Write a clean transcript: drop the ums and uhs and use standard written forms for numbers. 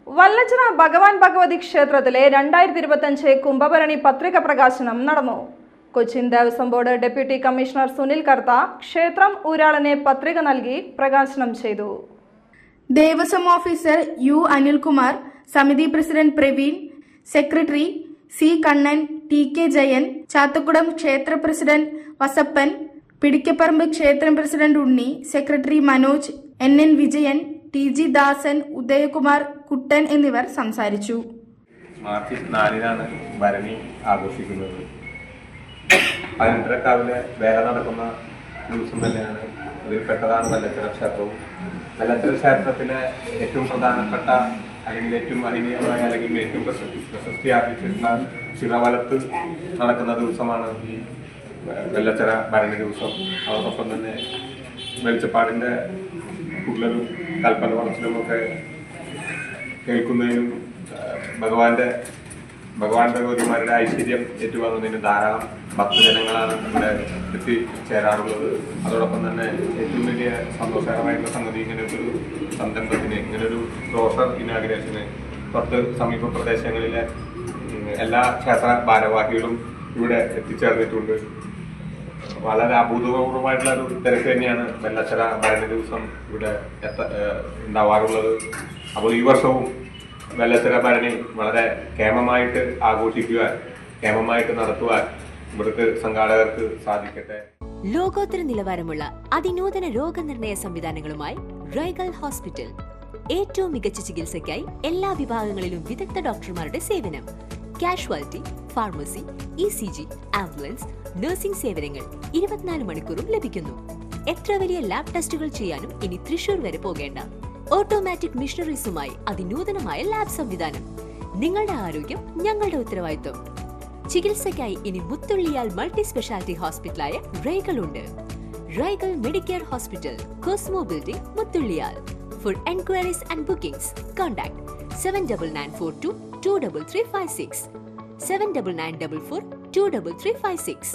വല്ലച്ചിറ ഭഗവാൻ ഭഗവതി ക്ഷേത്രത്തിലെ 2025 കുംഭഭരണി പത്രിക പ്രകാശനം നടന്നു. Cochin Devaswom board deputy commissioner Sunil Kartha ക്ഷേത്രം ഊരാളനെ പത്രിക നൽകി പ്രകാശനം ചെയ്തു. ദേവസ്വം ഓഫീസർ യു അനിൽകുമാർ, സമിതി president Praveen, secretary C Kannan, T K Jayan, Chathakkudam ക്ഷേത്ര പ്രസിഡന്റ് വസപ്പൻ, പിടിക്കപ്പറമ്പ് ക്ഷേത്രം president Unni, secretary Manoj, N Vijayan, T G Dasan, Udayakumar, Kuttan എന്നിവർ സംസാരിച്ചു. മാർച്ച് 4-നാണ് ഭരണി ആഘോഷിക്കുന്നത്. 15-കാവിലെ വേല നടക്കുന്ന ദിവസം തന്നെയാണ്. അതിൽപ്പെട്ടതാണ് വല്ലച്ചിറ ക്ഷേത്രവും. വല്ലച്ചിറ ക്ഷേത്രത്തിലെ ഏറ്റവും പ്രധാനപ്പെട്ട അല്ലെങ്കിൽ ഏറ്റവും മഹനീയമായ അല്ലെങ്കിൽ ഏറ്റവും പ്രശസ്തി ആർജിച്ചിട്ടുള്ള ശിവവലത്ത് നടക്കുന്ന ദിവസമാണ് ഈ വല്ലച്ചിറ ഭരണി ദിവസം. അതോടൊപ്പം തന്നെ വെളിച്ചപ്പാടിൻ്റെ കൂടുതലും കൽപ്പന പറച്ചിലുമൊക്കെ കേൾക്കുന്നതിനും ഭഗവാന്റെ ഭഗവതിമാരുടെ ഐശ്വര്യം ഏറ്റുവാങ്ങുന്നതിന് ധാരാളം ഭക്തജനങ്ങളാണ് ഇവിടെ എത്തിച്ചേരാറുള്ളത്. അതോടൊപ്പം തന്നെ ഏറ്റവും വലിയ സന്തോഷകരമായിട്ടുള്ള സംഗതി ഇങ്ങനെയൊരു സംരംഭത്തിന്, ഇങ്ങനൊരു ക്രോഷർ ഇനാഗുറേഷന് സമീപ പ്രദേശങ്ങളിലെ എല്ലാ ക്ഷേത്ര ഭാരവാഹികളും ഇവിടെ എത്തിച്ചേർന്നിട്ടുണ്ട്. വളരെ അഭൂതപൂർവമായിട്ടുള്ള ഒരു തിരക്ക് തന്നെയാണ് വല്ലച്ചിറ ഭരണി ദിവസം ഇവിടെ ഉണ്ടാവാറുള്ളത്. അപ്പോൾ ഈ വർഷവും വല്ലച്ചിറ ഭരണി വളരെ കേമമായിട്ട് ആഘോഷിക്കുവാൻ, കേമമായിട്ട് നടത്തുവാൻ ഇവിടുത്തെ സംഘാടകർക്ക് സാധിക്കട്ടെ. ലോകോത്തര നിലവാരമുള്ള അതിനൂതന രോഗനിർണയ സംവിധാനങ്ങളുമായി റൈഗൽ ഹോസ്പിറ്റൽ. ഏറ്റവും മികച്ച ചികിത്സയ്ക്കായി എല്ലാ വിഭാഗങ്ങളിലും വിദഗ്ധ ഡോക്ടർമാരുടെ സേവനം. Casualty, pharmacy, ECG, ambulance, nursing സേവനങ്ങൾ 24 മണിക്കൂറും ലഭിക്കുന്നു. എത്ര വലിയ ലാബ് ടെസ്റ്റുകൾ ചെയ്യാനും ഇനി തൃശൂർ വരെ പോകേണ്ട. ഓട്ടോമാറ്റിക് മിഷനറീസുമായി അതിനൂതനമായ ലാബ് സംവിധാനം. നിങ്ങളുടെ ആരോഗ്യം ഞങ്ങളുടെ ഉത്തരവാദിത്വം. ചികിത്സയ്ക്കായി ഇനി മുത്തുള്ളിയാൽ മൾട്ടി സ്പെഷ്യാലിറ്റി ഹോസ്പിറ്റലായ റൈഗൽ ഉണ്ട്. Raigal medicare hospital, cosmo building, Muthulliyal. For enquiries and bookings, contact 7994223356, 7994423356.